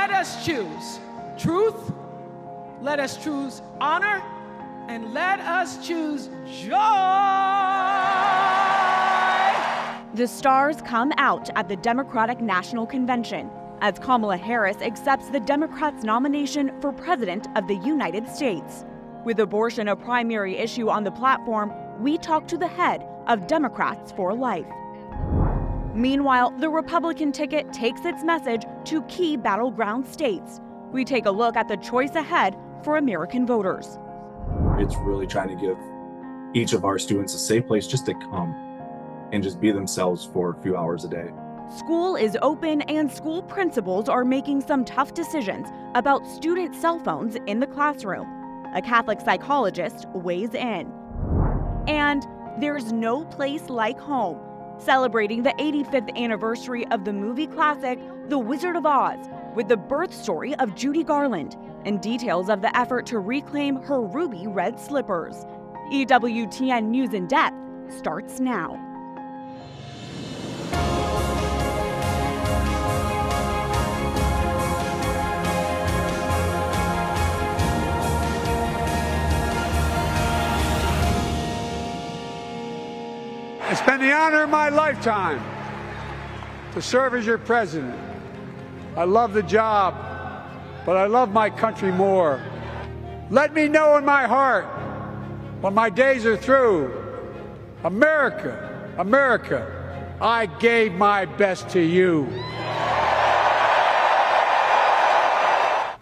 let us choose truth, let us choose honor, and let us choose joy. The stars come out at the Democratic National Convention as Kamala Harris accepts the Democrats' nomination for President of the United States. With abortion a primary issue on the platform, we talk to the head of Democrats for Life. Meanwhile, the Republican ticket takes its message to key battleground states. We take a look at the choice ahead for American voters. It's really trying to give each of our students a safe place just to come and just be themselves for a few hours a day. School is open and school principals are making some tough decisions about student cell phones in the classroom. A Catholic psychologist weighs in. And there's no place like home, celebrating the 85th anniversary of the movie classic The Wizard of Oz with the birth story of Judy Garland and details of the effort to reclaim her ruby red slippers. EWTN News in Depth starts now. It's been the honor of my lifetime to serve as your president. I love the job, but I love my country more. Let me know in my heart when my days are through, America, America, I gave my best to you.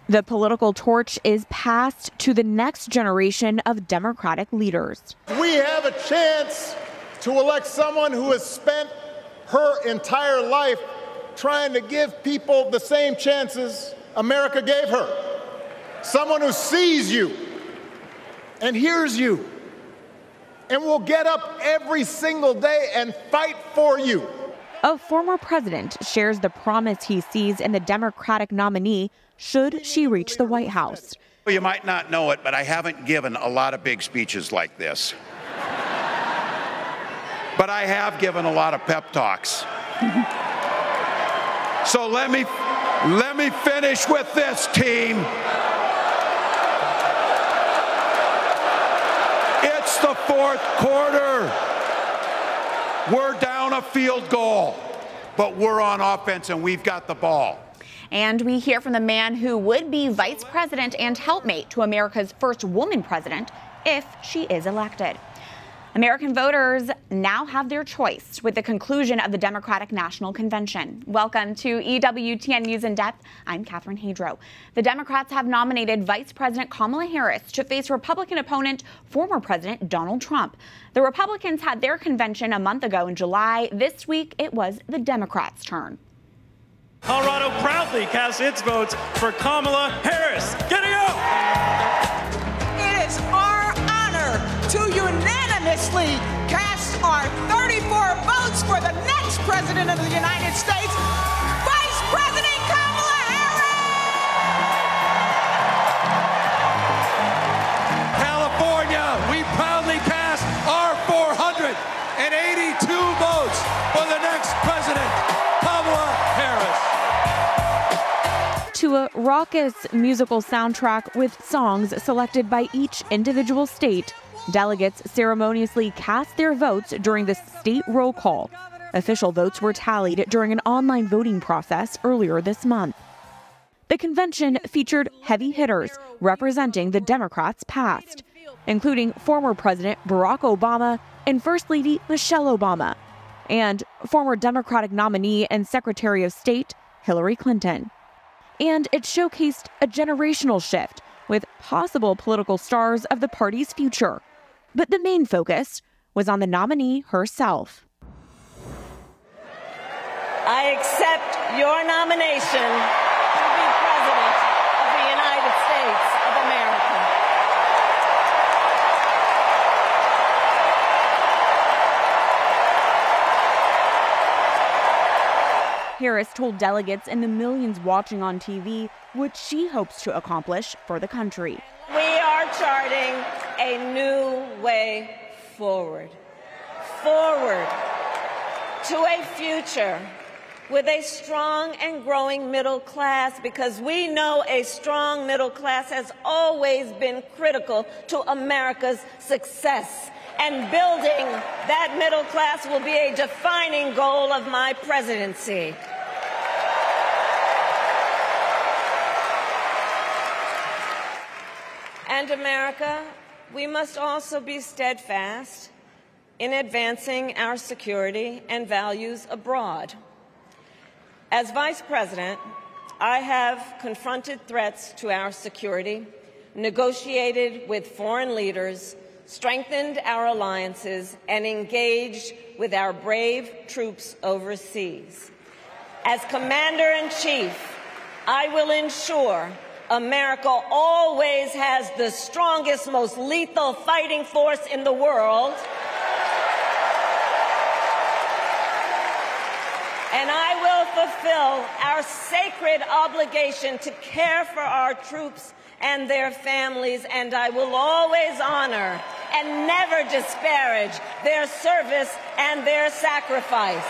The political torch is passed to the next generation of Democratic leaders. We have a chance to elect someone who has spent her entire life trying to give people the same chances America gave her. Someone who sees you and hears you and will get up every single day and fight for you. A former president shares the promise he sees in the Democratic nominee should she reach the White House. You might not know it, but I haven't given a lot of big speeches like this. But I have given a lot of pep talks. So let me finish with this, team. It's the fourth quarter. We're down a field goal, but we're on offense and we've got the ball. And we hear from the man who would be vice president and helpmate to America's first woman president if she is elected. American voters now have their choice with the conclusion of the Democratic National Convention. Welcome to EWTN News in Depth. I'm Catherine Hadro. The Democrats have nominated Vice President Kamala Harris to face Republican opponent, former President Donald Trump. The Republicans had their convention a month ago in July. This week, it was the Democrats' turn. Colorado proudly casts its votes for Kamala Harris. Get it go! It is our honor to unanimously cast our 34 votes for the next president of the United States, Vice President Kamala Harris! California, we proudly cast our 482 votes for the next president, Kamala Harris. To a raucous musical soundtrack with songs selected by each individual state, delegates ceremoniously cast their votes during the state roll call. Official votes were tallied during an online voting process earlier this month. The convention featured heavy hitters representing the Democrats' past, including former President Barack Obama and First Lady Michelle Obama, and former Democratic nominee and Secretary of State Hillary Clinton. And it showcased a generational shift with possible political stars of the party's future. But the main focus was on the nominee herself. I accept your nomination to be President of the United States of America. Harris told delegates and the millions watching on TV what she hopes to accomplish for the country. We are charting a new way forward to a future with a strong and growing middle class, because we know a strong middle class has always been critical to America's success. And building that middle class will be a defining goal of my presidency. And America, we must also be steadfast in advancing our security and values abroad. As Vice President, I have confronted threats to our security, negotiated with foreign leaders, strengthened our alliances, and engaged with our brave troops overseas. As Commander-in-Chief, I will ensure America always has the strongest, most lethal fighting force in the world. And I will fulfill our sacred obligation to care for our troops and their families, and I will always honor and never disparage their service and their sacrifice.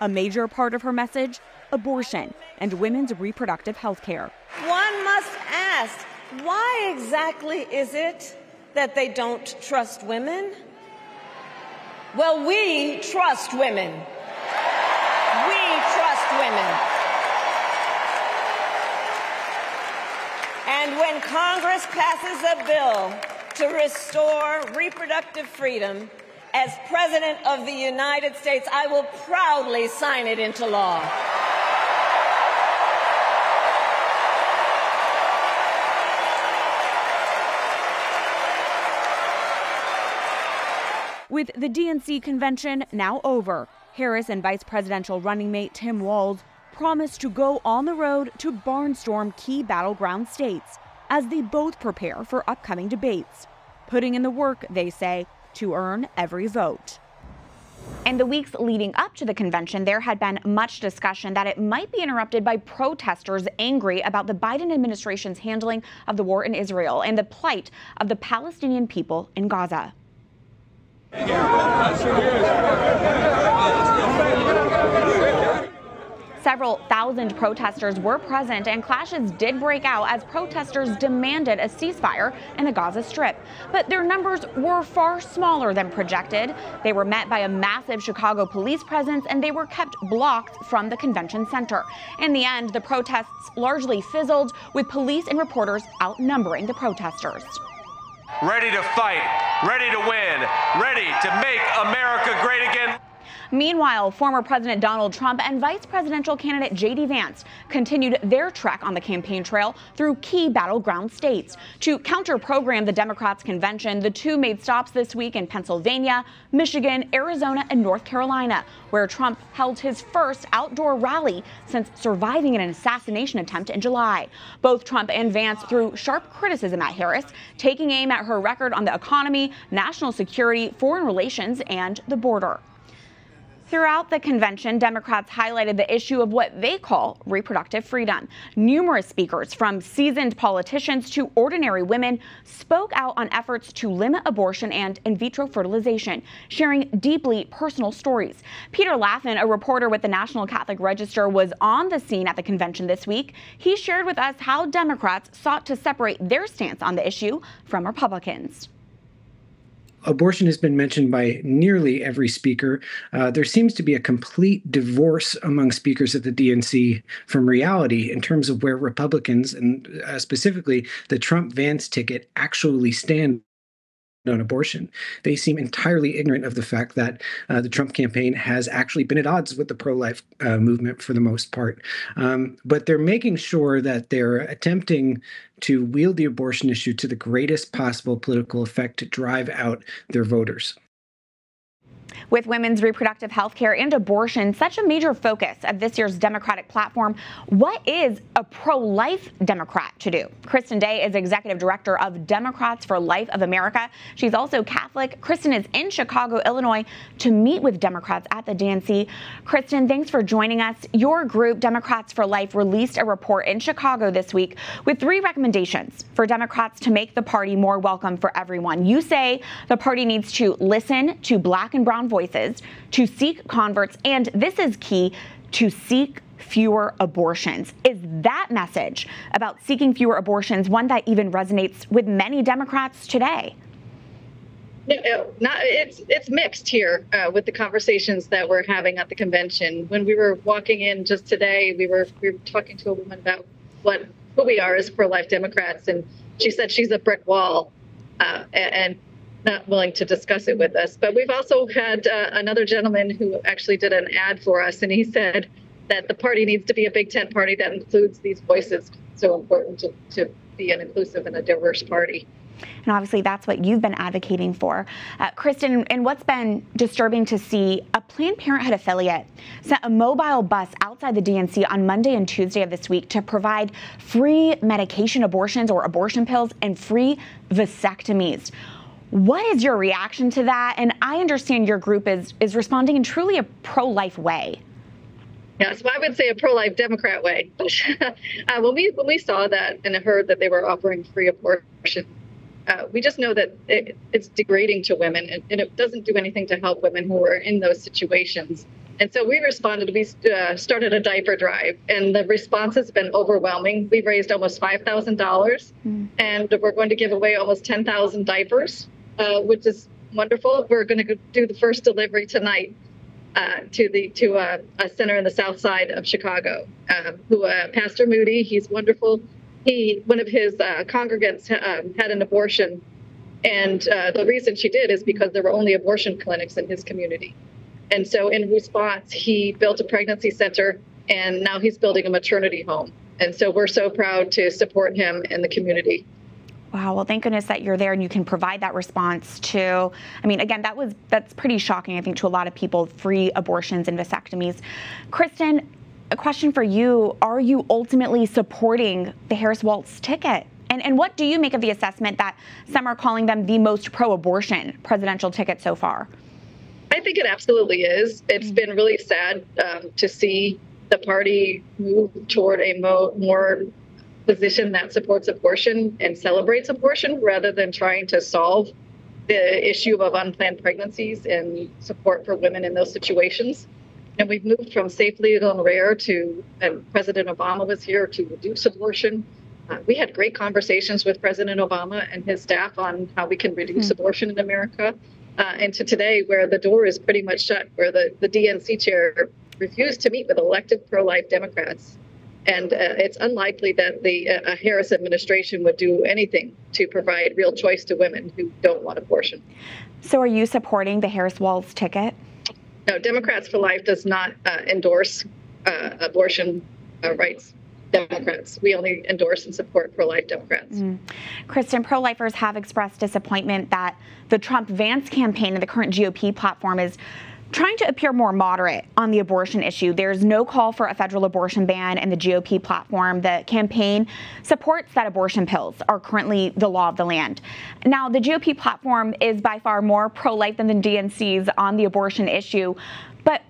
A major part of her message, abortion and women's reproductive health care. One must ask, why exactly is it that they don't trust women? Well, we trust women. We trust women. And when Congress passes a bill to restore reproductive freedom, as President of the United States, I will proudly sign it into law. With the DNC convention now over, Harris and vice presidential running mate Tim Walz promised to go on the road to barnstorm key battleground states as they both prepare for upcoming debates, putting in the work, they say, to earn every vote. In the weeks leading up to the convention, there had been much discussion that it might be interrupted by protesters angry about the Biden administration's handling of the war in Israel and the plight of the Palestinian people in Gaza. Several thousand protesters were present, and clashes did break out as protesters demanded a ceasefire in the Gaza Strip. But their numbers were far smaller than projected. They were met by a massive Chicago police presence, and they were kept blocked from the convention center. In the end, the protests largely fizzled, with police and reporters outnumbering the protesters. Ready to fight, ready to win, ready to make America great again. Meanwhile, former President Donald Trump and vice presidential candidate J.D. Vance continued their trek on the campaign trail through key battleground states. To counter-program the Democrats' convention, the two made stops this week in Pennsylvania, Michigan, Arizona, and North Carolina, where Trump held his first outdoor rally since surviving an assassination attempt in July. Both Trump and Vance threw sharp criticism at Harris, taking aim at her record on the economy, national security, foreign relations, and the border. Throughout the convention, Democrats highlighted the issue of what they call reproductive freedom. Numerous speakers, from seasoned politicians to ordinary women, spoke out on efforts to limit abortion and in vitro fertilization, sharing deeply personal stories. Peter Laffin, a reporter with the National Catholic Register, was on the scene at the convention this week. He shared with us how Democrats sought to separate their stance on the issue from Republicans. Abortion has been mentioned by nearly every speaker. There seems to be a complete divorce among speakers at the DNC from reality in terms of where Republicans, and specifically the Trump-Vance ticket, actually stand on abortion. They seem entirely ignorant of the fact that the Trump campaign has actually been at odds with the pro-life movement for the most part. But they're making sure that they're attempting to wield the abortion issue to the greatest possible political effect to drive out their voters. With women's reproductive health care and abortion such a major focus of this year's Democratic platform, what is a pro-life Democrat to do? Kristen Day is executive director of Democrats for Life of America. She's also Catholic. Kristen is in Chicago, Illinois, to meet with Democrats at the DNC. Kristen, thanks for joining us. Your group, Democrats for Life, released a report in Chicago this week with 3 recommendations for Democrats to make the party more welcome for everyone. You say the party needs to listen to Black and brown voices, to seek converts, and this is key, to seek fewer abortions. Is that message about seeking fewer abortions one that even resonates with many Democrats today? It's mixed here with the conversations that we're having at the convention. When we were walking in just today, we were talking to a woman about who we are as pro-life Democrats, and she said she's a brick wall and not willing to discuss it with us. But we've also had another gentleman who actually did an ad for us, and he said that the party needs to be a big tent party that includes these voices. So important to be an inclusive and a diverse party. And obviously that's what you've been advocating for. Kristen, and what's been disturbing to see, a Planned Parenthood affiliate sent a mobile bus outside the DNC on Monday and Tuesday of this week to provide free medication abortions or abortion pills and free vasectomies. What is your reaction to that? And I understand your group is responding in truly a pro-life way. Yeah, so I would say a pro-life Democrat way. When we saw that and heard that they were offering free abortion, we just know that it's degrading to women, and it doesn't do anything to help women who are in those situations. And so we responded. We started a diaper drive, and the response has been overwhelming. We've raised almost $5,000, and we're going to give away almost 10,000 diapers, which is wonderful. We're going to do the first delivery tonight to a center in the south side of Chicago. Pastor Moody, he's wonderful. One of his congregants had an abortion, and the reason she did is because there were only abortion clinics in his community. And so in response, he built a pregnancy center, and now he's building a maternity home. And so we're so proud to support him in the community. Wow. Well, thank goodness that you're there and you can provide that response to, I mean, again, that's pretty shocking, I think, to a lot of people, free abortions and vasectomies. Kristen, a question for you. Are you ultimately supporting the Harris-Walz ticket? And what do you make of the assessment that some are calling them the most pro-abortion presidential ticket so far? I think it absolutely is. It's been really sad to see the party move toward a more position that supports abortion and celebrates abortion rather than trying to solve the issue of unplanned pregnancies and support for women in those situations. And we've moved from safe, legal, and rare and President Obama was here to reduce abortion. We had great conversations with President Obama and his staff on how we can reduce abortion in America. And to today, where the door is pretty much shut, where the DNC chair refused to meet with elected pro-life Democrats. And it's unlikely that the Harris administration would do anything to provide real choice to women who don't want abortion. So are you supporting the Harris-Walz ticket? No, Democrats for Life does not endorse abortion rights Democrats. We only endorse and support pro-life Democrats. Kristen, pro-lifers have expressed disappointment that the Trump-Vance campaign and the current GOP platform is trying to appear more moderate on the abortion issue. There's no call for a federal abortion ban in the GOP platform. The campaign supports that abortion pills are currently the law of the land. Now, the GOP platform is by far more pro-life than the DNC's on the abortion issue. But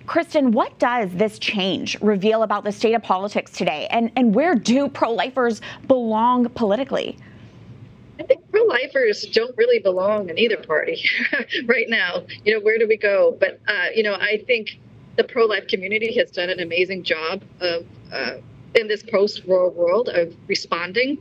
Kristen, what does this change reveal about the state of politics today? And where do pro-lifers belong politically? I think pro-lifers don't really belong in either party right now. Where do we go? But, I think the pro-life community has done an amazing job of in this post-war world of responding.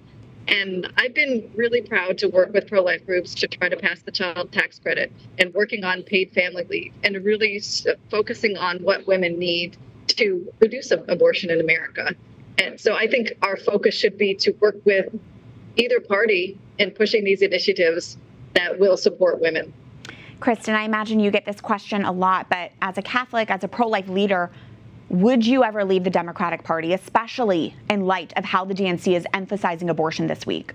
And I've been really proud to work with pro-life groups to try to pass the child tax credit and working on paid family leave and really focusing on what women need to reduce abortion in America. And so I think our focus should be to work with either party in pushing these initiatives that will support women. Kristen, I imagine you get this question a lot, but as a Catholic, as a pro-life leader, would you ever leave the Democratic Party, especially in light of how the DNC is emphasizing abortion this week?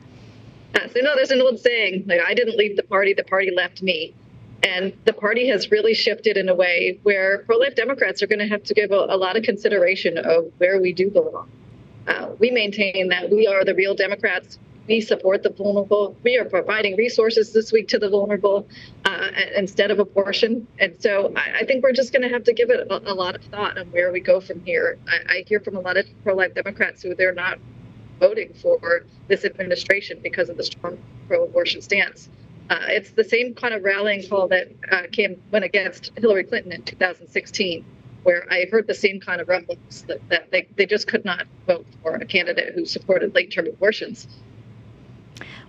So, there's an old saying, I didn't leave the party left me. And the party has really shifted in a way where pro-life Democrats are going to have to give a lot of consideration of where we do belong. We maintain that we are the real Democrats. We support the vulnerable. We are providing resources this week to the vulnerable instead of abortion. And so I think we're just going to have to give it a lot of thought on where we go from here. I hear from a lot of pro-life Democrats who they're not voting for this administration because of the strong pro-abortion stance. It's the same kind of rallying call that went against Hillary Clinton in 2016, where I heard the same kind of rumblings that they just could not vote for a candidate who supported late-term abortions.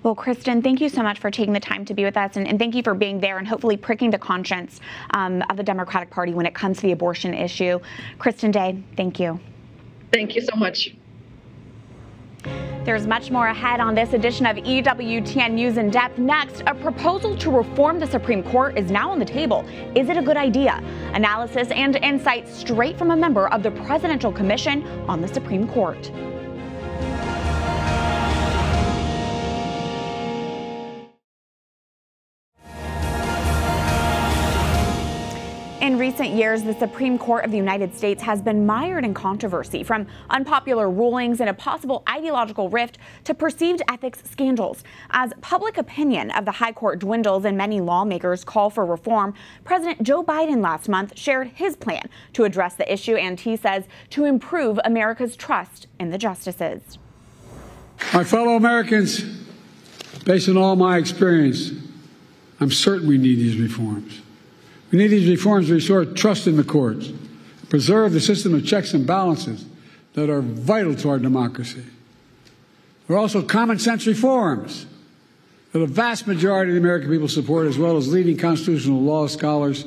Well, Kristen, thank you so much for taking the time to be with us, and thank you for being there and hopefully pricking the conscience of the Democratic Party when it comes to the abortion issue. Kristen Day, thank you. Thank you so much. There's much more ahead on this edition of EWTN News in Depth. Next, a proposal to reform the Supreme Court is now on the table. Is it a good idea? Analysis and insights straight from a member of the Presidential Commission on the Supreme Court. In recent years, the Supreme Court of the United States has been mired in controversy, from unpopular rulings and a possible ideological rift to perceived ethics scandals. As public opinion of the High Court dwindles and many lawmakers call for reform, President Joe Biden last month shared his plan to address the issue, and he says to improve America's trust in the justices. My fellow Americans, based on all my experience, I'm certain we need these reforms. We need these reforms to restore trust in the courts, preserve the system of checks and balances that are vital to our democracy. There are also common sense reforms that a vast majority of the American people support, as well as leading constitutional law scholars,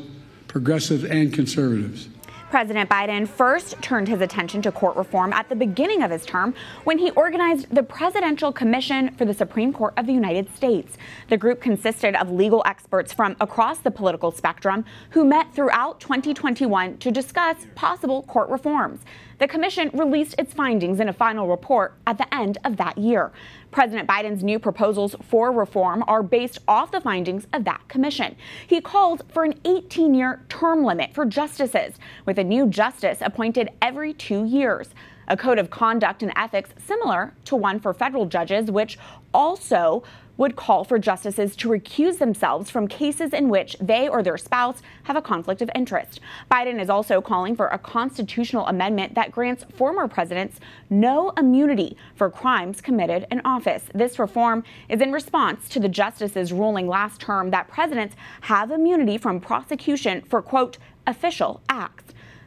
progressives and conservatives. President Biden first turned his attention to court reform at the beginning of his term when he organized the Presidential Commission for the Supreme Court of the United States. The group consisted of legal experts from across the political spectrum who met throughout 2021 to discuss possible court reforms. The commission released its findings in a final report at the end of that year. President Biden's new proposals for reform are based off the findings of that commission. He called for an 18-year term limit for justices, with a new justice appointed every 2 years. A code of conduct and ethics similar to one for federal judges, which also would call for justices to recuse themselves from cases in which they or their spouse have a conflict of interest. Biden is also calling for a constitutional amendment that grants former presidents no immunity for crimes committed in office. This reform is in response to the justices' ruling last term that presidents have immunity from prosecution for, quote, official acts.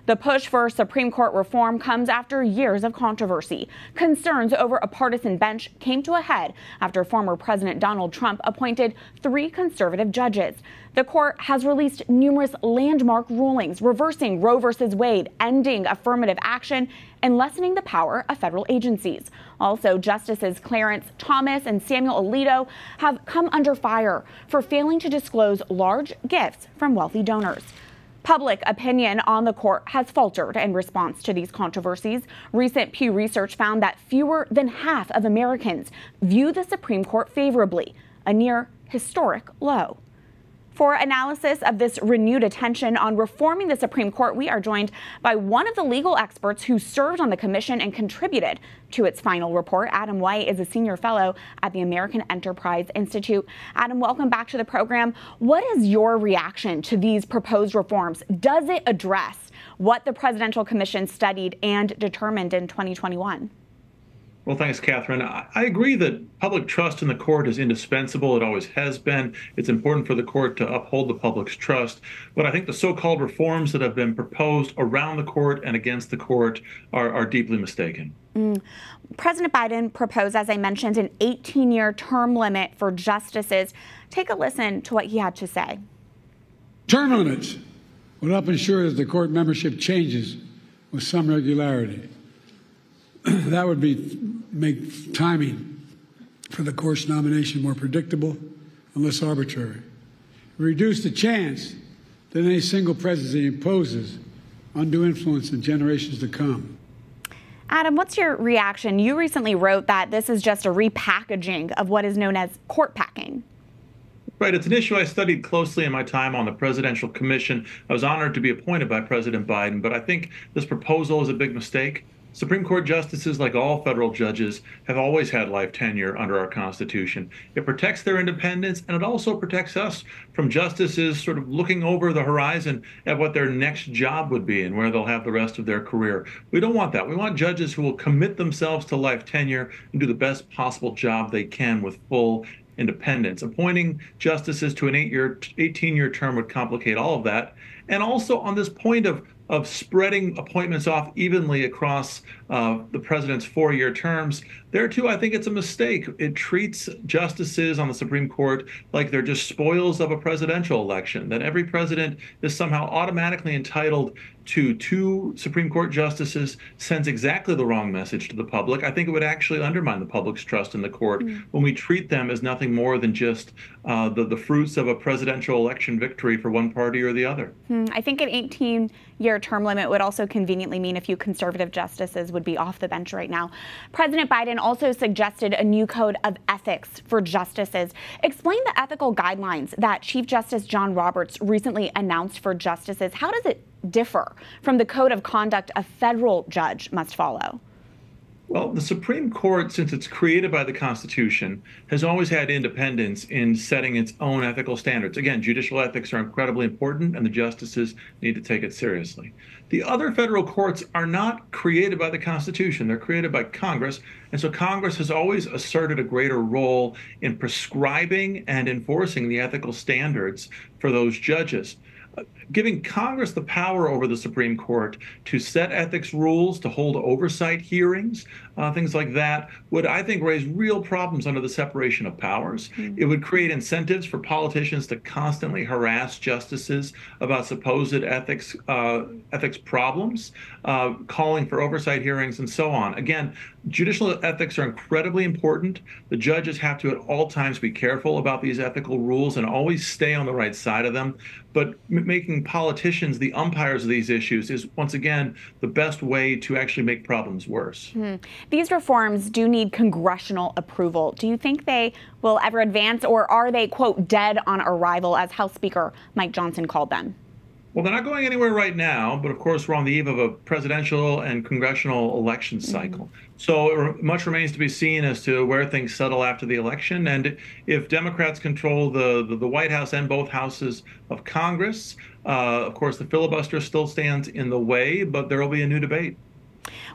The push for Supreme Court reform comes after years of controversy. Concerns over a partisan bench came to a head after former President Donald Trump appointed 3 conservative judges. The court has released numerous landmark rulings reversing Roe v. Wade, ending affirmative action, and lessening the power of federal agencies. Also, Justices Clarence Thomas and Samuel Alito have come under fire for failing to disclose large gifts from wealthy donors. Public opinion on the court has faltered in response to these controversies. Recent Pew Research found that fewer than half of Americans view the Supreme Court favorably, a near historic low. For analysis of this renewed attention on reforming the Supreme Court, we are joined by one of the legal experts who served on the commission and contributed to its final report. Adam White is a senior fellow at the American Enterprise Institute. Adam, welcome back to the program. What is your reaction to these proposed reforms? Does it address what the Presidential Commission studied and determined in 2021? Well, thanks, Catherine. I agree that public trust in the court is indispensable. It always has been. It's important for the court to uphold the public's trust. But I think the so-called reforms that have been proposed around the court and against the court are deeply mistaken. President Biden proposed, as I mentioned, an 18-year term limit for justices. Take a listen to what he had to say. Term limits would help ensure that the court membership changes with some regularity. That would make timing for the court's nomination more predictable and less arbitrary. Reduce the chance that any single presidency imposes undue influence in generations to come. Adam, what's your reaction? You recently wrote that this is just a repackaging of what is known as court packing. Right. It's an issue I studied closely in my time on the Presidential Commission. I was honored to be appointed by President Biden, but I think this proposal is a big mistake. Supreme Court justices, like all federal judges, have always had life tenure under our Constitution. It protects their independence, and it also protects us from justices sort of looking over the horizon at what their next job would be and where they'll have the rest of their career. We don't want that. We want judges who will commit themselves to life tenure and do the best possible job they can with full independence. Appointing justices to an 18-year term would complicate all of that. And also on this point of spreading appointments off evenly across the president's 4-year terms, there too, I think it's a mistake. It treats justices on the Supreme Court like they're just spoils of a presidential election, that every president is somehow automatically entitled to 2 Supreme Court justices, sends exactly the wrong message to the public. I think it would actually undermine the public's trust in the court when we treat them as nothing more than just the fruits of a presidential election victory for one party or the other. I think an 18-year term limit would also conveniently mean a few conservative justices would be off the bench right now. President Biden also suggested a new code of ethics for justices. Explain the ethical guidelines that Chief Justice John Roberts recently announced for justices. How does it differ from the code of conduct a federal judge must follow? Well, the Supreme Court, since it's created by the Constitution, has always had independence in setting its own ethical standards. Again, judicial ethics are incredibly important, and the justices need to take it seriously. The other federal courts are not created by the Constitution. They're created by Congress, and so Congress has always asserted a greater role in prescribing and enforcing the ethical standards for those judges. Giving Congress the power over the Supreme Court to set ethics rules, to hold oversight hearings, things like that, would, I think, raise real problems under the separation of powers. It would create incentives for politicians to constantly harass justices about supposed ethics problems, calling for oversight hearings, and so on. Again, judicial ethics are incredibly important. The judges have to at all times be careful about these ethical rules and always stay on the right side of them. But making politicians the umpires of these issues is, once again, the best way to actually make problems worse. These reforms do need congressional approval. Do you think they will ever advance, or are they, quote, dead on arrival, as House Speaker Mike Johnson called them? Well, they're not going anywhere right now, but of course we're on the eve of a presidential and congressional election cycle. So much remains to be seen as to where things settle after the election. And if Democrats control the White House and both houses of Congress, of course the filibuster still stands in the way, but there will be a new debate.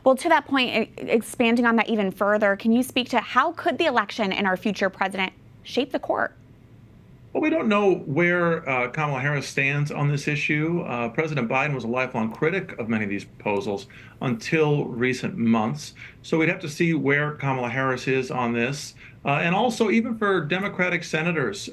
Well, to that point, expanding on that even further, can you speak to how could the election and our future president shape the court? Well, we don't know where Kamala Harris stands on this issue. President Biden was a lifelong critic of many of these proposals until recent months. So we'd have to see where Kamala Harris is on this. And also, even for Democratic senators,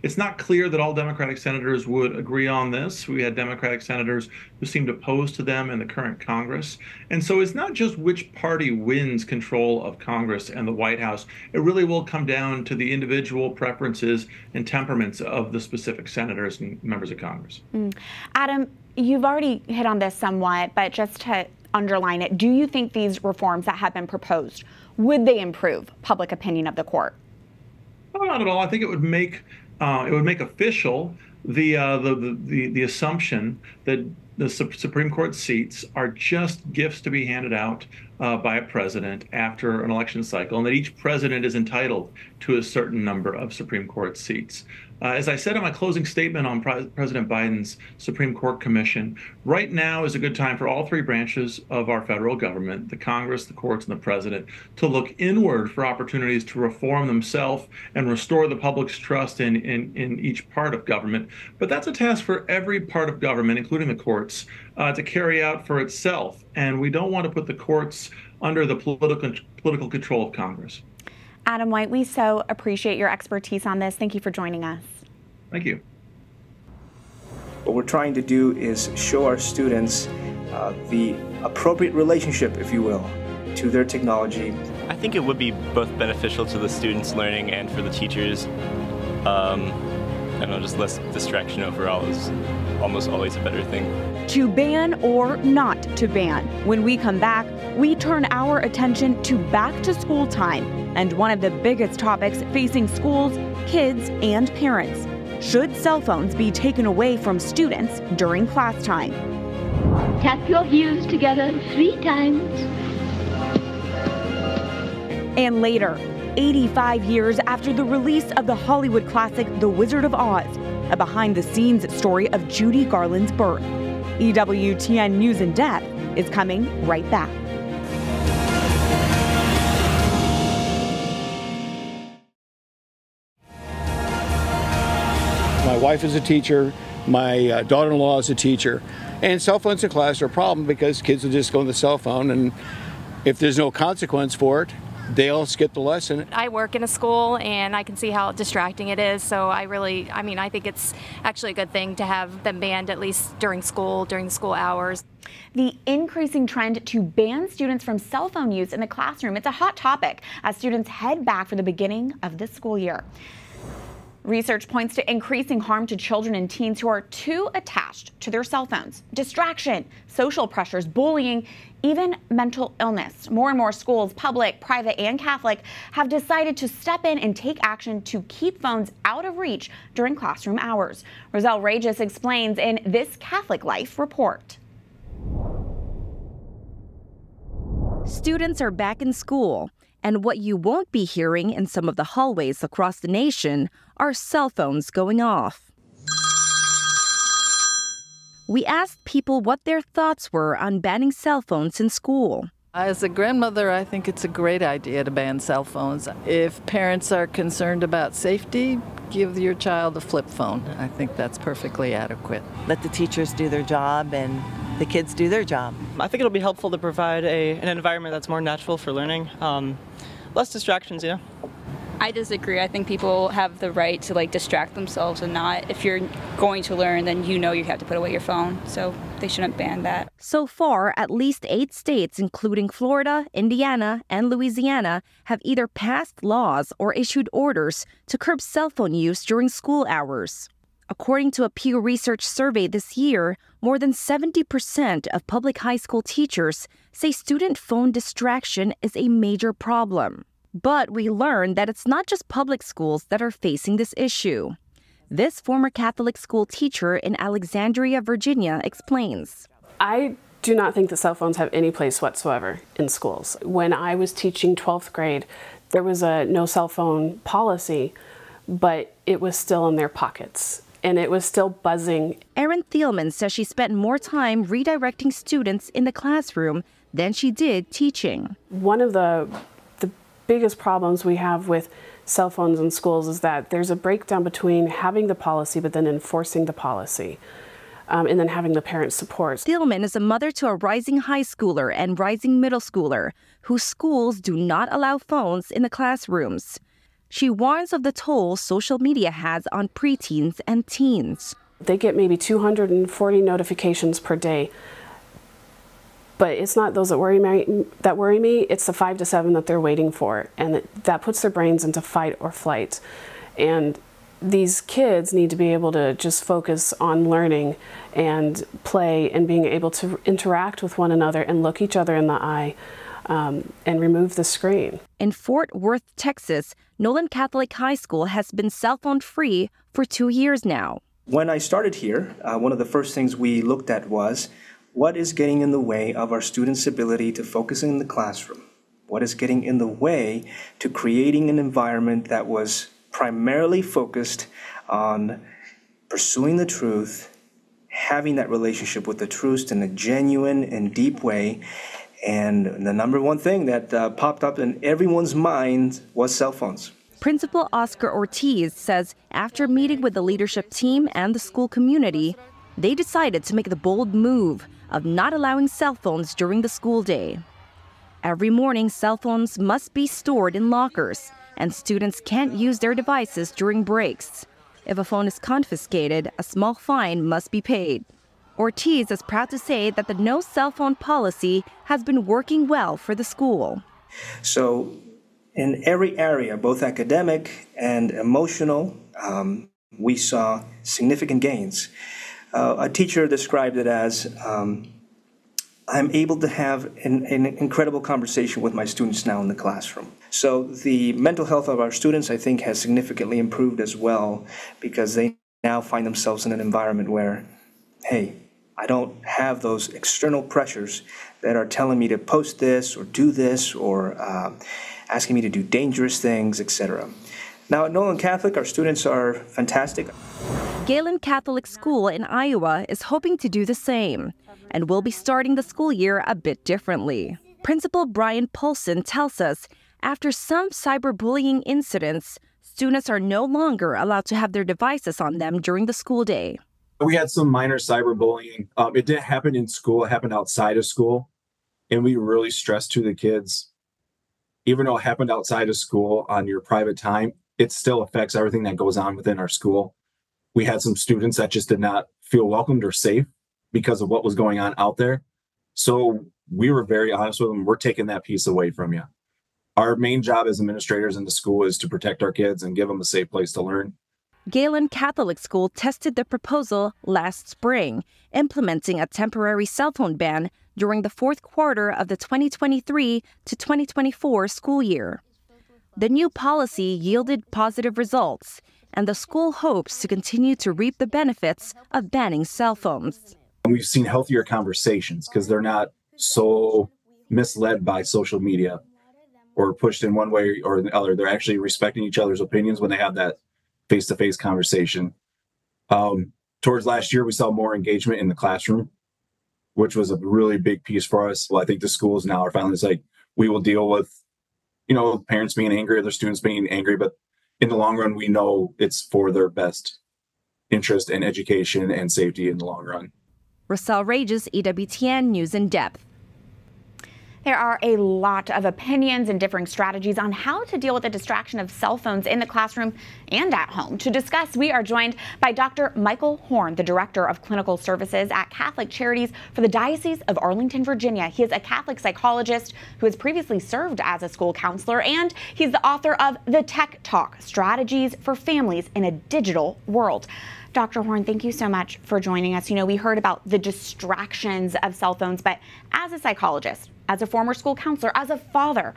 it's not clear that all Democratic senators would agree on this. We had Democratic senators who seemed opposed to them in the current Congress. And so it's not just which party wins control of Congress and the White House. It really will come down to the individual preferences and temperaments of the specific senators and members of Congress. Adam, you've already hit on this somewhat, but just to underline it, do you think these reforms that have been proposed, would they improve public opinion of the court? No, not at all. I think it would make official the assumption that the Supreme Court seats are just gifts to be handed out by a president after an election cycle, and that each president is entitled to a certain number of Supreme Court seats. As I said in my closing statement on President Biden's Supreme Court Commission, right now is a good time for all 3 branches of our federal government, the Congress, the courts, and the president, to look inward for opportunities to reform themselves and restore the public's trust in each part of government. But that's a task for every part of government, including the courts, to carry out for itself. And we don't want to put the courts under the political control of Congress. Adam White, we so appreciate your expertise on this. Thank you for joining us. Thank you. What we're trying to do is show our students the appropriate relationship, if you will, to their technology. I think it would be both beneficial to the students learning and for the teachers. I don't know, just less distraction overall is almost always a better thing. To ban or not to ban. When we come back, we turn our attention to back to school time and one of the biggest topics facing schools, kids, and parents. Should cell phones be taken away from students during class time? Tap your heels together 3 times. And later, 85 years after the release of the Hollywood classic The Wizard of Oz, a behind-the-scenes story of Judy Garland's birth. EWTN News in Depth is coming right back. My wife is a teacher, my daughter-in-law is a teacher, and cell phones in class are a problem because kids will just go on the cell phone, and if there's no consequence for it, they'll skip the lesson. I work in a school and I can see how distracting it is, so I think it's actually a good thing to have them banned at least during school hours. The increasing trend to ban students from cell phone use in the classroom, it's a hot topic as students head back for the beginning of this school year. Research points to increasing harm to children and teens who are too attached to their cell phones. Distraction, social pressures, bullying, even mental illness. More and more schools, public, private, and Catholic, have decided to step in and take action to keep phones out of reach during classroom hours. Roselle Reyes explains in this Catholic Life report. Students are back in school, and what you won't be hearing in some of the hallways across the nation are cell phones going off. We asked people what their thoughts were on banning cell phones in school. As a grandmother, I think it's a great idea to ban cell phones. If parents are concerned about safety, give your child a flip phone. I think that's perfectly adequate. Let the teachers do their job and the kids do their job. I think it'll be helpful to provide an environment that's more natural for learning. Less distractions, you know? I disagree. I think people have the right to distract themselves and not. If you're going to learn, then you have to put away your phone. So they shouldn't ban that. So far, at least 8 states, including Florida, Indiana, and Louisiana, have either passed laws or issued orders to curb cell phone use during school hours. According to a Pew Research survey this year, more than 70% of public high school teachers say student phone distraction is a major problem. But we learned that it's not just public schools that are facing this issue. This former Catholic school teacher in Alexandria, Virginia, explains. I do not think that cell phones have any place whatsoever in schools. When I was teaching 12th grade, there was a no cell phone policy, but it was still in their pockets. And it was still buzzing. Erin Thielman says she spent more time redirecting students in the classroom than she did teaching. One of the biggest problems we have with cell phones in schools is that there's a breakdown between having the policy but then enforcing the policy, and then having the parent support. Thielman is a mother to a rising high schooler and rising middle schooler whose schools do not allow phones in the classrooms. She warns of the toll social media has on preteens and teens. They get maybe 240 notifications per day. But it's not those that worry me, it's the 5 to 7 that they're waiting for. And that puts their brains into fight or flight. And these kids need to be able to just focus on learning and play and being able to interact with one another and look each other in the eye and remove the screen. In Fort Worth, Texas, Nolan Catholic High School has been cell phone free for 2 years now. When I started here, one of the first things we looked at was what is getting in the way of our students' ability to focus in the classroom? What is getting in the way to creating an environment that was primarily focused on pursuing the truth, having that relationship with the truth in a genuine and deep way? And the number one thing that popped up in everyone's mind was cell phones. Principal Oscar Ortiz says after meeting with the leadership team and the school community, they decided to make the bold move of not allowing cell phones during the school day. Every morning, cell phones must be stored in lockers, and students can't use their devices during breaks. If a phone is confiscated, a small fine must be paid. Ortiz is proud to say that the no cell phone policy has been working well for the school. So in every area, both academic and emotional, we saw significant gains. A teacher described it as, I'm able to have an incredible conversation with my students now in the classroom. So the mental health of our students, I think, has significantly improved as well, because they now find themselves in an environment where, hey, I don't have those external pressures that are telling me to post this or do this or asking me to do dangerous things, etc. Now at Nolan Catholic, our students are fantastic. Galen Catholic School in Iowa is hoping to do the same and will be starting the school year a bit differently. Principal Brian Polson tells us after some cyberbullying incidents, students are no longer allowed to have their devices on them during the school day. We had some minor cyberbullying. It didn't happen in school. It happened outside of school. And we really stressed to the kids, even though it happened outside of school on your private time, it still affects everything that goes on within our school. We had some students that just did not feel welcomed or safe because of what was going on out there. So we were very honest with them. We're taking that piece away from you. Our main job as administrators in the school is to protect our kids and give them a safe place to learn. Galen Catholic School tested the proposal last spring, implementing a temporary cell phone ban during the fourth quarter of the 2023 to 2024 school year. The new policy yielded positive results, and the school hopes to continue to reap the benefits of banning cell phones. We've seen healthier conversations because they're not so misled by social media or pushed in one way or the other. They're actually respecting each other's opinions when they have that face-to-face conversation. Towards last year, we saw more engagement in the classroom, which was a really big piece for us. Well, I think the schools now are finally like, we will deal with, parents being angry or their students being angry, but in the long run, we know it's for their best interest in education and safety in the long run. Roselle Reyes, EWTN News in Depth. There are a lot of opinions and differing strategies on how to deal with the distraction of cell phones in the classroom and at home. To discuss, we are joined by Dr. Michael Horne, the Director of Clinical Services at Catholic Charities for the Diocese of Arlington, Virginia. He is a Catholic psychologist who has previously served as a school counselor, and he's the author of The Tech Talk, Strategies for Families in a Digital World. Dr. Horne, thank you so much for joining us. We heard about the distractions of cell phones, but as a psychologist, as a former school counselor, as a father,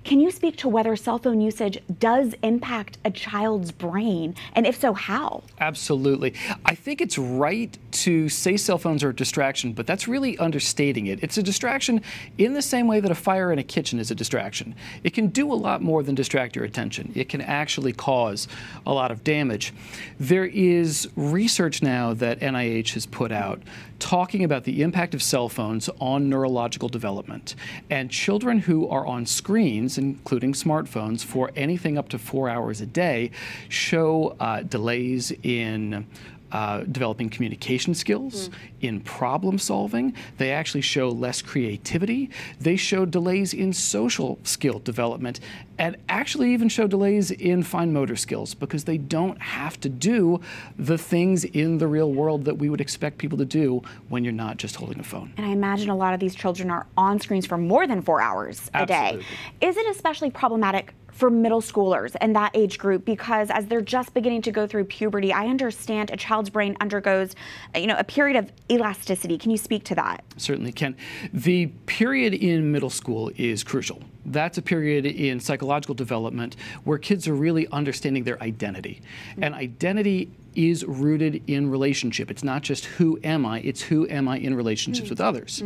can you speak to whether cell phone usage does impact a child's brain? And if so, how? Absolutely. I think it's right to say cell phones are a distraction, but that's really understating it. It's a distraction in the same way that a fire in a kitchen is a distraction. It can do a lot more than distract your attention. It can actually cause a lot of damage. There is research now that NIH has put out talking about the impact of cell phones on neurological development. And children who are on screens, including smartphones, for anything up to 4 hours a day show delays in developing communication skills, in problem solving. They actually show less creativity. They show delays in social skill development, and actually even show delays in fine motor skills because they don't have to do the things in the real world that we would expect people to do when you're not just holding a phone. And I imagine a lot of these children are on screens for more than 4 hours a day. Is it especially problematic for middle schoolers and that age group? Because as they're just beginning to go through puberty, I understand a child's brain undergoes, a period of elasticity. Can you speak to that? Certainly can. The period in middle school is crucial. That's a period in psychological development where kids are really understanding their identity. And identity is rooted in relationship. It's not just who am I, it's who am I in relationships with others.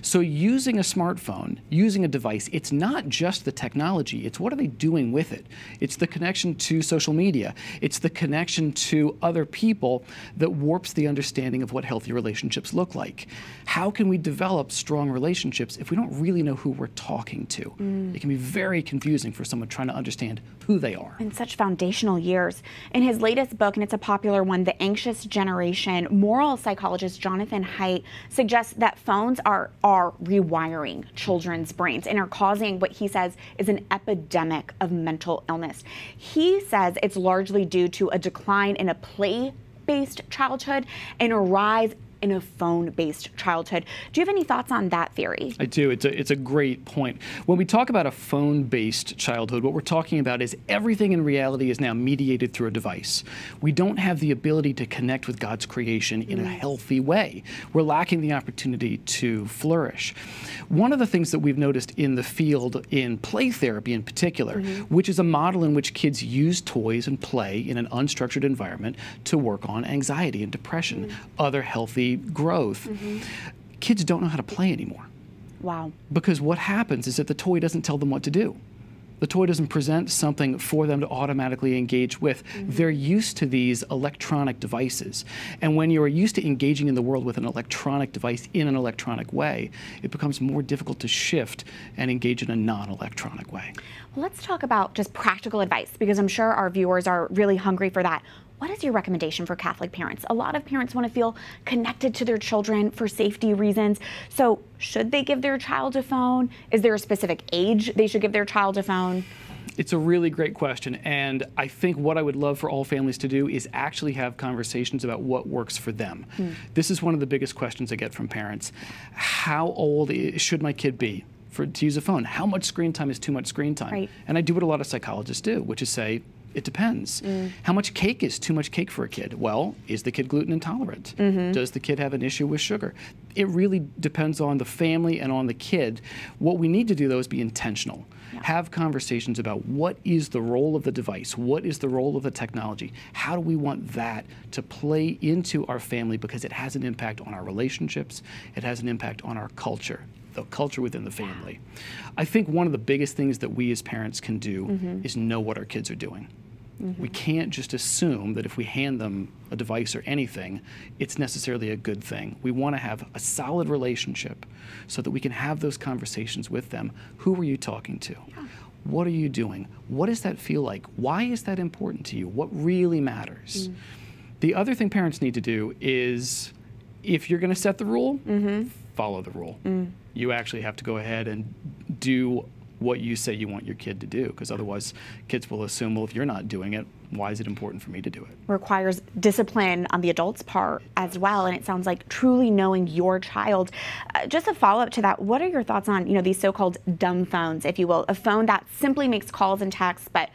So using a smartphone, using a device, it's not just the technology, it's what are they doing with it. It's the connection to social media. It's the connection to other people that warps the understanding of what healthy relationships look like. How can we develop strong relationships if we don't really know who we're talking to? It can be very confusing for someone trying to understand who they are. In such foundational years. In his latest book, and it's a popular one, The Anxious Generation, moral psychologist Jonathan Haidt suggests that phones are rewiring children's brains and are causing what he says is an epidemic of mental illness. He says it's largely due to a decline in a play-based childhood and a rise in a phone-based childhood. Do you have any thoughts on that theory? I do. It's a great point. When we talk about a phone-based childhood, what we're talking about is everything in reality is now mediated through a device. We don't have the ability to connect with God's creation in a healthy way. We're lacking the opportunity to flourish. One of the things that we've noticed in the field in play therapy in particular, which is a model in which kids use toys and play in an unstructured environment to work on anxiety and depression, other healthy growth. Kids don't know how to play anymore. Wow. Because what happens is that the toy doesn't tell them what to do. The toy doesn't present something for them to automatically engage with. They're used to these electronic devices. And when you're used to engaging in the world with an electronic device in an electronic way, it becomes more difficult to shift and engage in a non-electronic way. Well, let's talk about just practical advice, because I'm sure our viewers are really hungry for that. What is your recommendation for Catholic parents? A lot of parents want to feel connected to their children for safety reasons. So should they give their child a phone? Is there a specific age they should give their child a phone? It's a really great question, and I think what I would love for all families to do is actually have conversations about what works for them. This is one of the biggest questions I get from parents. How old should my kid be to use a phone? How much screen time is too much screen time? Right. And I do what a lot of psychologists do, which is say, it depends. How much cake is too much cake for a kid? Well, is the kid gluten intolerant? Does the kid have an issue with sugar? It really depends on the family and on the kid. What we need to do, though, is be intentional. Have conversations about what is the role of the device? What is the role of the technology? How do we want that to play into our family? Because it has an impact on our relationships. It has an impact on our culture, the culture within the family. I think one of the biggest things that we as parents can do is know what our kids are doing. We can't just assume that if we hand them a device or anything, it's necessarily a good thing. We want to have a solid relationship so that we can have those conversations with them. Who are you talking to? What are you doing? What does that feel like? Why is that important to you? What really matters? The other thing parents need to do is, if you're going to set the rule, follow the rule. You actually have to go ahead and do what you say you want your kid to do, because otherwise kids will assume, well, if you're not doing it, why is it important for me to do it? Requires discipline on the adult's part as well, and it sounds like truly knowing your child. Just a follow-up to that, what are your thoughts on, these so-called dumb phones, if you will, a phone that simply makes calls and texts but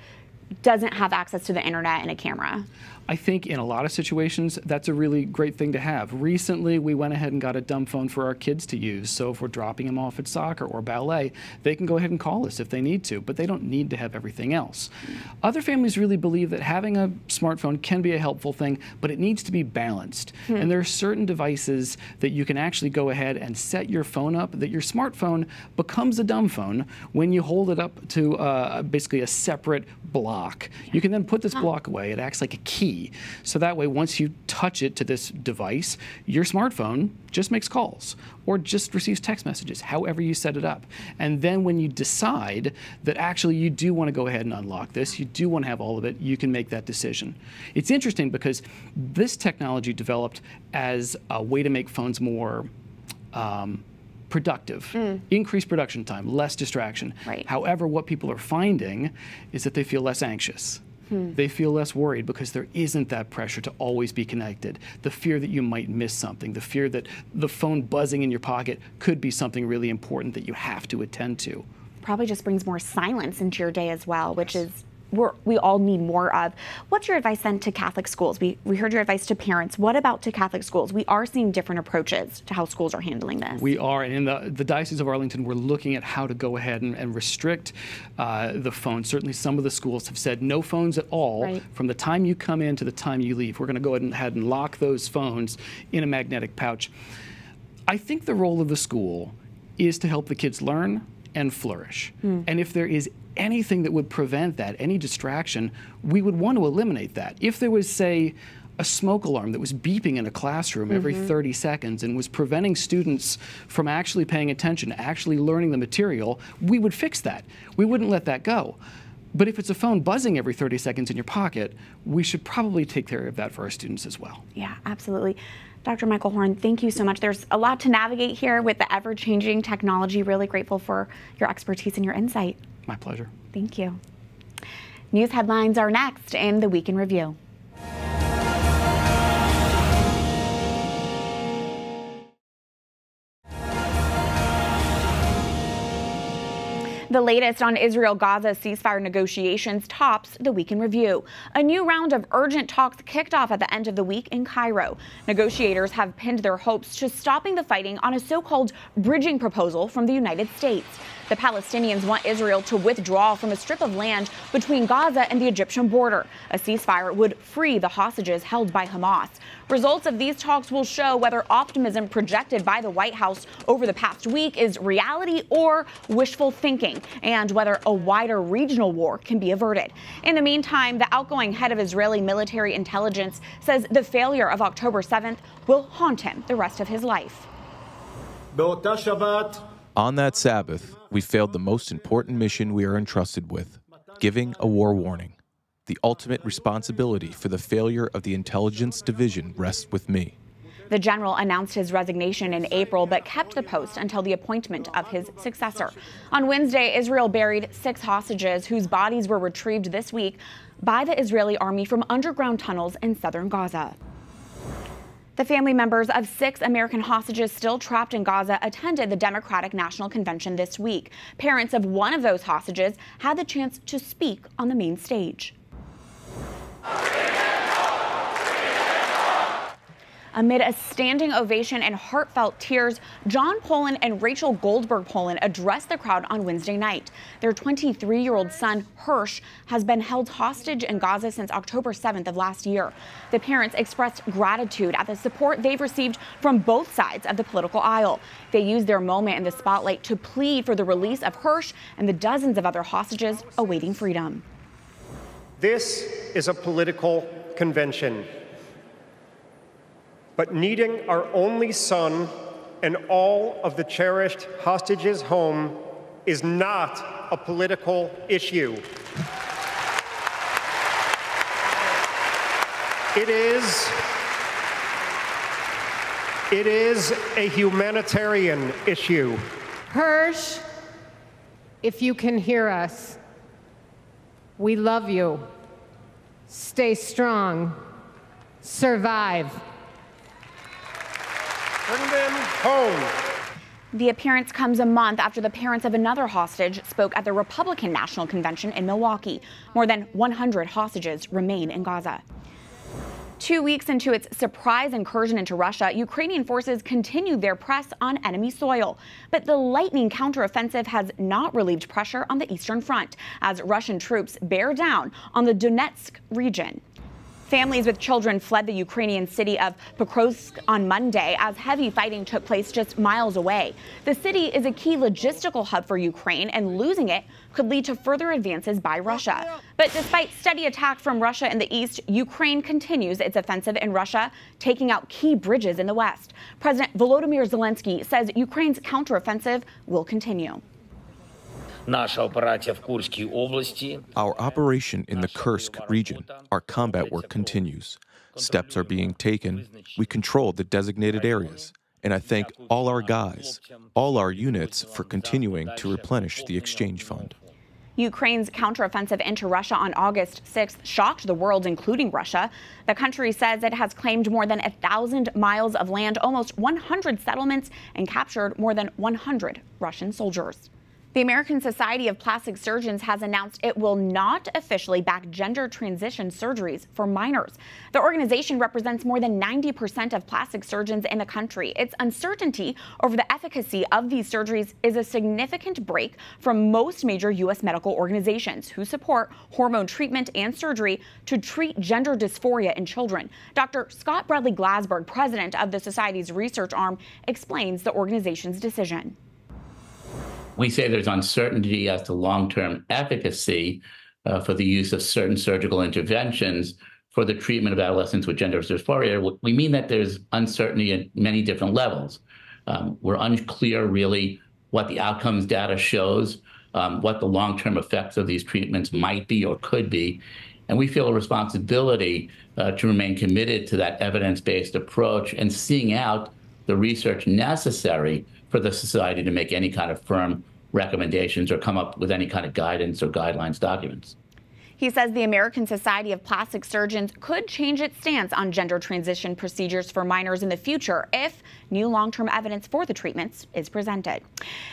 doesn't have access to the internet and a camera? I think in a lot of situations, that's a really great thing to have. Recently, we went ahead and got a dumb phone for our kids to use. So if we're dropping them off at soccer or ballet, they can go ahead and call us if they need to, but they don't need to have everything else. Other families really believe that having a smartphone can be a helpful thing, but it needs to be balanced. And there are certain devices that you can actually go ahead and set your phone up, that your smartphone becomes a dumb phone when you hold it up to basically a separate block. You can then put this block away. It acts like a key. So that way, once you touch it to this device, your smartphone just makes calls or just receives text messages, however you set it up. And then when you decide that actually you do want to go ahead and unlock this, you do want to have all of it, you can make that decision. It's interesting because this technology developed as a way to make phones more productive, increased production time, less distraction. However, what people are finding is that they feel less anxious. They feel less worried because there isn't that pressure to always be connected. The fear that you might miss something, the fear that the phone buzzing in your pocket could be something really important that you have to attend to. Probably just brings more silence into your day as well, which is we all need more of. What's your advice then to Catholic schools? We heard your advice to parents. What about to Catholic schools? We are seeing different approaches to how schools are handling this. We are, and in the Diocese of Arlington, we're looking at how to go ahead and restrict the phone. Certainly some of the schools have said no phones at all from the time you come in to the time you leave. We're going to go ahead and lock those phones in a magnetic pouch. I think the role of the school is to help the kids learn and flourish. And if there is anything that would prevent that, any distraction, we would want to eliminate that. If there was, say, a smoke alarm that was beeping in a classroom every 30 seconds and was preventing students from actually paying attention, actually learning the material, we would fix that. We wouldn't let that go. But if it's a phone buzzing every 30 seconds in your pocket, we should probably take care of that for our students as well. Yeah, absolutely. Dr. Michael Horne, thank you so much. There's a lot to navigate here with the ever-changing technology. Really grateful for your expertise and your insight. My pleasure. Thank you. News headlines are next in the Week in Review. The latest on Israel-Gaza ceasefire negotiations tops the week in review. A new round of urgent talks kicked off at the end of the week in Cairo. Negotiators have pinned their hopes to stopping the fighting on a so-called bridging proposal from the United States. The Palestinians want Israel to withdraw from a strip of land between Gaza and the Egyptian border. A ceasefire would free the hostages held by Hamas. Results of these talks will show whether optimism projected by the White House over the past week is reality or wishful thinking, and whether a wider regional war can be averted. In the meantime, the outgoing head of Israeli military intelligence says the failure of October 7th will haunt him the rest of his life. On that Sabbath, we failed the most important mission we are entrusted with, giving a war warning. The ultimate responsibility for the failure of the intelligence division rests with me. The general announced his resignation in April, but kept the post until the appointment of his successor. On Wednesday, Israel buried 6 hostages whose bodies were retrieved this week by the Israeli army from underground tunnels in southern Gaza. The family members of 6 American hostages still trapped in Gaza attended the Democratic National Convention this week. Parents of one of those hostages had the chance to speak on the main stage. Amid a standing ovation and heartfelt tears, John Poland and Rachel Goldberg Poland addressed the crowd on Wednesday night. Their 23-year-old son, Hirsch, has been held hostage in Gaza since October 7th of last year. The parents expressed gratitude at the support they've received from both sides of the political aisle. They used their moment in the spotlight to plead for the release of Hirsch and the dozens of other hostages awaiting freedom. This is a political convention. But needing our only son and all of the cherished hostages home is not a political issue. It is a humanitarian issue. Hirsch, if you can hear us, we love you. Stay strong. Survive. Bring them home. The appearance comes a month after the parents of another hostage spoke at the Republican National Convention in Milwaukee. More than 100 hostages remain in Gaza. 2 weeks into its surprise incursion into Russia, Ukrainian forces continue their press on enemy soil. But the lightning counteroffensive has not relieved pressure on the Eastern Front as Russian troops bear down on the Donetsk region. Families with children fled the Ukrainian city of Pokrovsk on Monday as heavy fighting took place just miles away. The city is a key logistical hub for Ukraine, and losing it could lead to further advances by Russia. But despite steady attack from Russia in the east, Ukraine continues its offensive in Russia, taking out key bridges in the west. President Volodymyr Zelensky says Ukraine's counteroffensive will continue. Our operation in the Kursk region, our combat work continues. Steps are being taken. We control the designated areas. And I thank all our guys, all our units for continuing to replenish the exchange fund. Ukraine's counteroffensive into Russia on August 6th shocked the world, including Russia. The country says it has claimed more than 1,000 miles of land, almost 100 settlements, and captured more than 100 Russian soldiers. The American Society of Plastic Surgeons has announced it will not officially back gender transition surgeries for minors. The organization represents more than 90% of plastic surgeons in the country. Its uncertainty over the efficacy of these surgeries is a significant break from most major U.S. medical organizations who support hormone treatment and surgery to treat gender dysphoria in children. Dr. Scott Bradley Glasberg, president of the Society's research arm, explains the organization's decision. We say there's uncertainty as to long-term efficacy for the use of certain surgical interventions for the treatment of adolescents with gender dysphoria. We mean that there's uncertainty at many different levels. We're unclear really what the outcomes data shows, what the long-term effects of these treatments might be or could be. And we feel a responsibility to remain committed to that evidence-based approach and seeing out the research necessary for the society to make any kind of firm recommendations or come up with any kind of guidance or guidelines documents. He says the American Society of Plastic Surgeons could change its stance on gender transition procedures for minors in the future if new long-term evidence for the treatments is presented.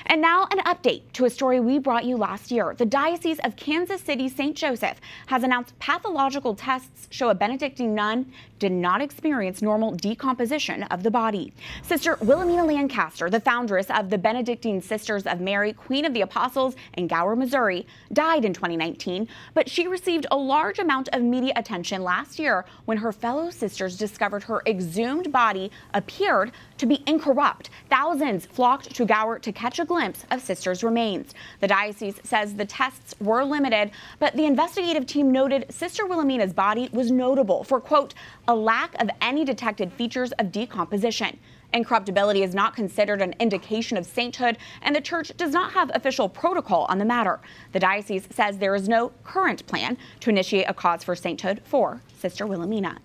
And now an update to a story we brought you last year. The Diocese of Kansas City St. Joseph has announced pathological tests show a Benedictine nun did not experience normal decomposition of the body. Sister Wilhelmina Lancaster, the foundress of the Benedictine Sisters of Mary, Queen of the Apostles in Gower, Missouri, died in 2019, but she received a large amount of media attention last year when her fellow sisters discovered her exhumed body appeared to be incorrupt. Thousands flocked to Gower to catch a glimpse of Sister's remains. The diocese says the tests were limited, but the investigative team noted Sister Wilhelmina's body was notable for, quote, a lack of any detected features of decomposition. Incorruptibility is not considered an indication of sainthood, and the church does not have official protocol on the matter. The diocese says there is no current plan to initiate a cause for sainthood for Sister Wilhelmina.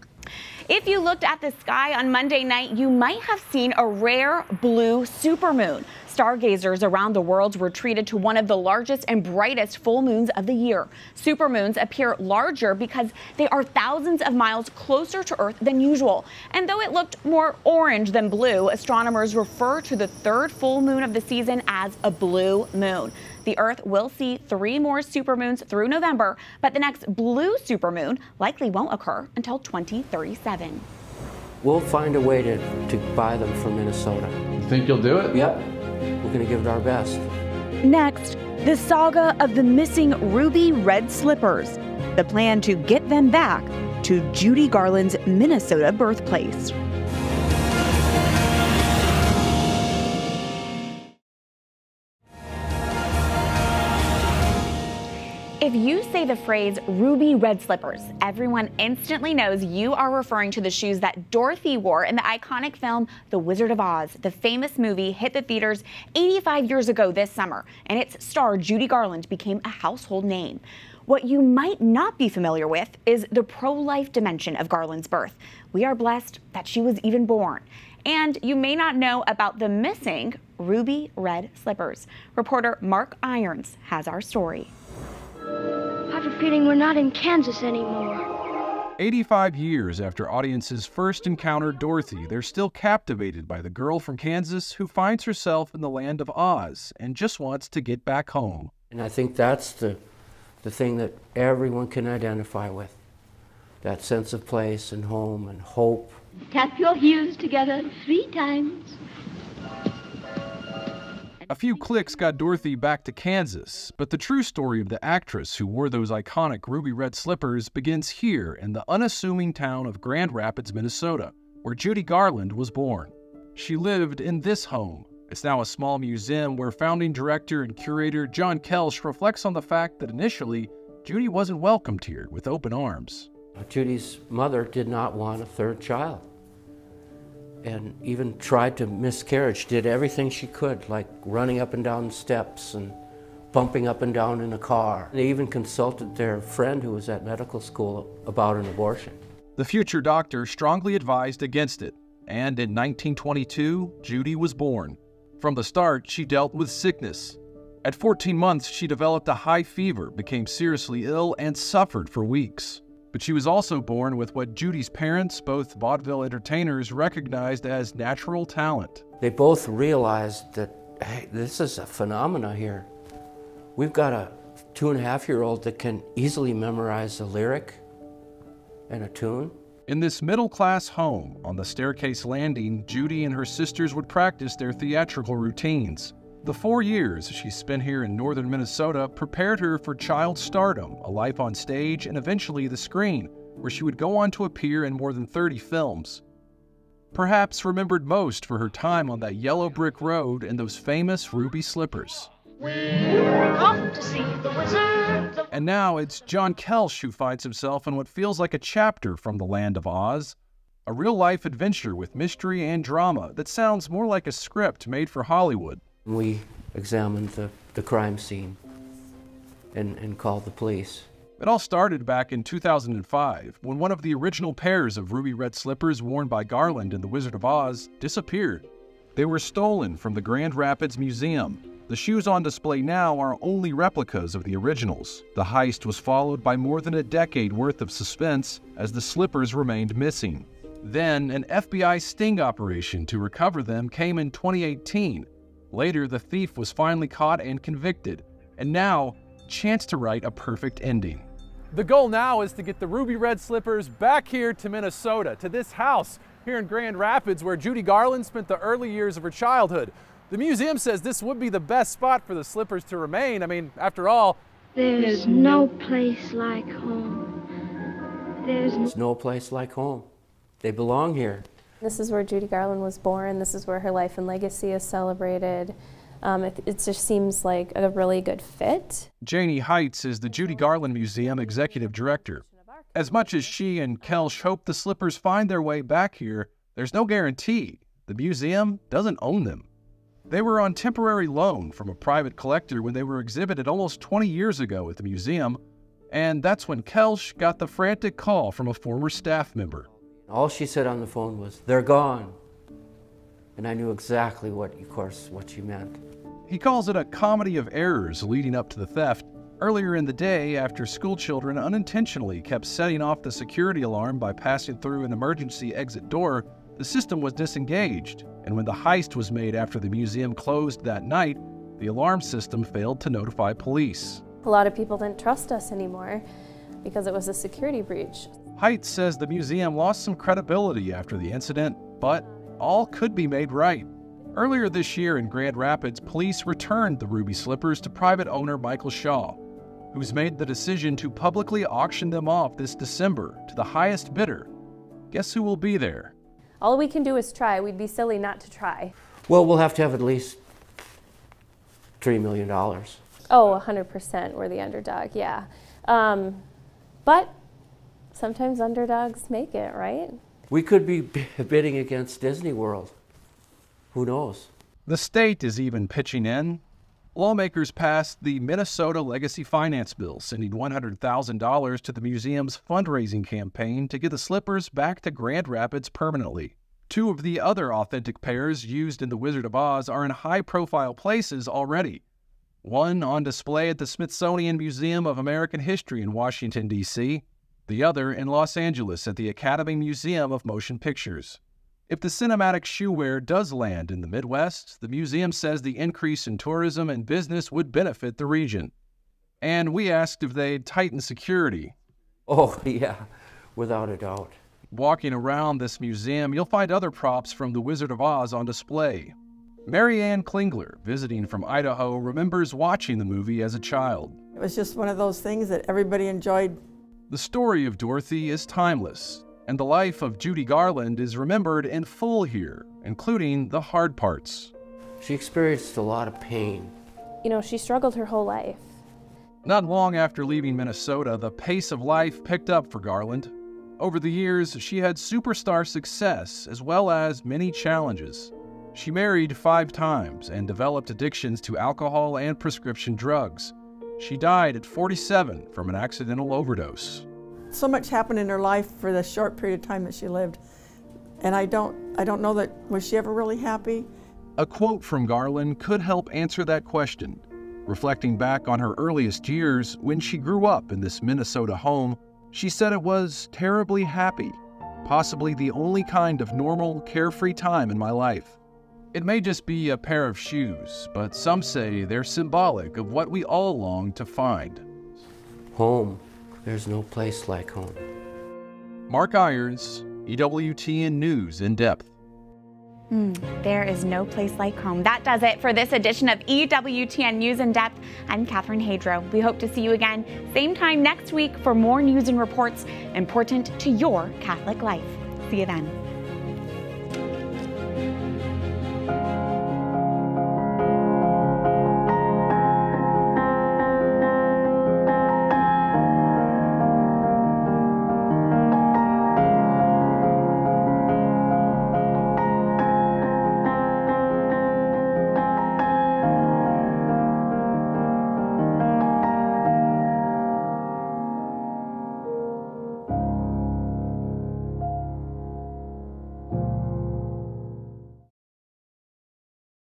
If you looked at the sky on Monday night, you might have seen a rare blue supermoon. Stargazers around the world were treated to one of the largest and brightest full moons of the year. Supermoons appear larger because they are thousands of miles closer to Earth than usual. And though it looked more orange than blue, astronomers refer to the third full moon of the season as a blue moon. The Earth will see 3 more supermoons through November, but the next blue supermoon likely won't occur until 2037. We'll find a way to buy them from Minnesota. You think you'll do it? Yep. We're going to give it our best. Next, the saga of the missing ruby red slippers. The plan to get them back to Judy Garland's Minnesota birthplace. If you say the phrase ruby red slippers, everyone instantly knows you are referring to the shoes that Dorothy wore in the iconic film The Wizard of Oz. The famous movie hit the theaters 85 years ago this summer, and its star Judy Garland became a household name. What you might not be familiar with is the pro-life dimension of Garland's birth. We are blessed that she was even born. And you may not know about the missing ruby red slippers. Reporter Mark Irons has our story. I have a feeling we're not in Kansas anymore. 85 years after audiences first encountered Dorothy, they're still captivated by the girl from Kansas who finds herself in the land of Oz and just wants to get back home. And I think that's the thing that everyone can identify with. That sense of place and home and hope. Tap your heels together 3 times. A few clicks got Dorothy back to Kansas, but the true story of the actress who wore those iconic ruby red slippers begins here in the unassuming town of Grand Rapids, Minnesota, where Judy Garland was born. She lived in this home. It's now a small museum where founding director and curator John Kelsch reflects on the fact that initially, Judy wasn't welcomed here with open arms. Judy's mother did not want a 3rd child, and even tried to miscarriage, did everything she could, like running up and down steps and bumping up and down in a car. They even consulted their friend who was at medical school about an abortion. The future doctor strongly advised against it, and in 1922, Judy was born. From the start, she dealt with sickness. At 14 months, she developed a high fever, became seriously ill, and suffered for weeks. But she was also born with what Judy's parents, both vaudeville entertainers, recognized as natural talent. They both realized that, hey, this is a phenomena here. We've got a 2.5-year-old that can easily memorize a lyric and a tune. In this middle-class home, on the staircase landing, Judy and her sisters would practice their theatrical routines. The 4 years she spent here in northern Minnesota prepared her for child stardom, a life on stage, and eventually the screen, where she would go on to appear in more than 30 films. Perhaps remembered most for her time on that yellow brick road and those famous ruby slippers. We're off to see the wizard. And now it's John Kelsch who finds himself in what feels like a chapter from the land of Oz. A real-life adventure with mystery and drama that sounds more like a script made for Hollywood. We examined the crime scene and called the police. It all started back in 2005 when one of the original pairs of ruby red slippers worn by Garland in The Wizard of Oz disappeared. They were stolen from the Grand Rapids Museum. The shoes on display now are only replicas of the originals. The heist was followed by more than a decade worth of suspense as the slippers remained missing. Then, an FBI sting operation to recover them came in 2018. Later, the thief was finally caught and convicted. And now, chance to write a perfect ending. The goal now is to get the ruby red slippers back here to Minnesota, to this house here in Grand Rapids where Judy Garland spent the early years of her childhood. The museum says this would be the best spot for the slippers to remain. I mean, after all, there's no place like home. There's no place like home. They belong here. This is where Judy Garland was born. This is where her life and legacy is celebrated. It just seems like a really good fit. Janie Heights is the Judy Garland Museum Executive Director. As much as she and Kelsch hope the slippers find their way back here, there's no guarantee. The museum doesn't own them. They were on temporary loan from a private collector when they were exhibited almost 20 years ago at the museum, and that's when Kelsch got the frantic call from a former staff member. All she said on the phone was, "They're gone." And I knew exactly what she meant. He calls it a comedy of errors leading up to the theft. Earlier in the day, after school children unintentionally kept setting off the security alarm by passing through an emergency exit door, the system was disengaged, and when the heist was made after the museum closed that night, the alarm system failed to notify police. A lot of people didn't trust us anymore because it was a security breach. Heights says the museum lost some credibility after the incident, but all could be made right. Earlier this year in Grand Rapids, police returned the ruby slippers to private owner Michael Shaw, who's made the decision to publicly auction them off this December to the highest bidder. Guess who will be there? All we can do is try. We'd be silly not to try. Well, we'll have to have at least $3 million. Oh, 100%. We're the underdog, yeah. But sometimes underdogs make it, right? We could be bidding against Disney World. Who knows? The state is even pitching in. Lawmakers passed the Minnesota Legacy Finance Bill, sending $100,000 to the museum's fundraising campaign to get the slippers back to Grand Rapids permanently. Two of the other authentic pairs used in The Wizard of Oz are in high-profile places already. One on display at the Smithsonian Museum of American History in Washington, D.C., the other in Los Angeles at the Academy Museum of Motion Pictures. If the cinematic shoe wear does land in the Midwest, the museum says the increase in tourism and business would benefit the region. And we asked if they'd tighten security. Oh, yeah, without a doubt. Walking around this museum, you'll find other props from The Wizard of Oz on display. Mary Ann Klingler, visiting from Idaho, remembers watching the movie as a child. It was just one of those things that everybody enjoyed. The story of Dorothy is timeless, and the life of Judy Garland is remembered in full here, including the hard parts. She experienced a lot of pain. You know, she struggled her whole life. Not long after leaving Minnesota, the pace of life picked up for Garland. Over the years, she had superstar success as well as many challenges. She married 5 times and developed addictions to alcohol and prescription drugs. She died at 47 from an accidental overdose. So much happened in her life for the short period of time that she lived. And I don't know that, was she ever really happy? A quote from Garland could help answer that question. Reflecting back on her earliest years, when she grew up in this Minnesota home, she said it was terribly happy, possibly the only kind of normal, carefree time in my life. It may just be a pair of shoes, but some say they're symbolic of what we all long to find. Home. There's no place like home. Mark Ayers, EWTN News in Depth. There is no place like home. That does it for this edition of EWTN News in Depth. I'm Catherine Hadro. We hope to see you again same time next week for more news and reports important to your Catholic life. See you then.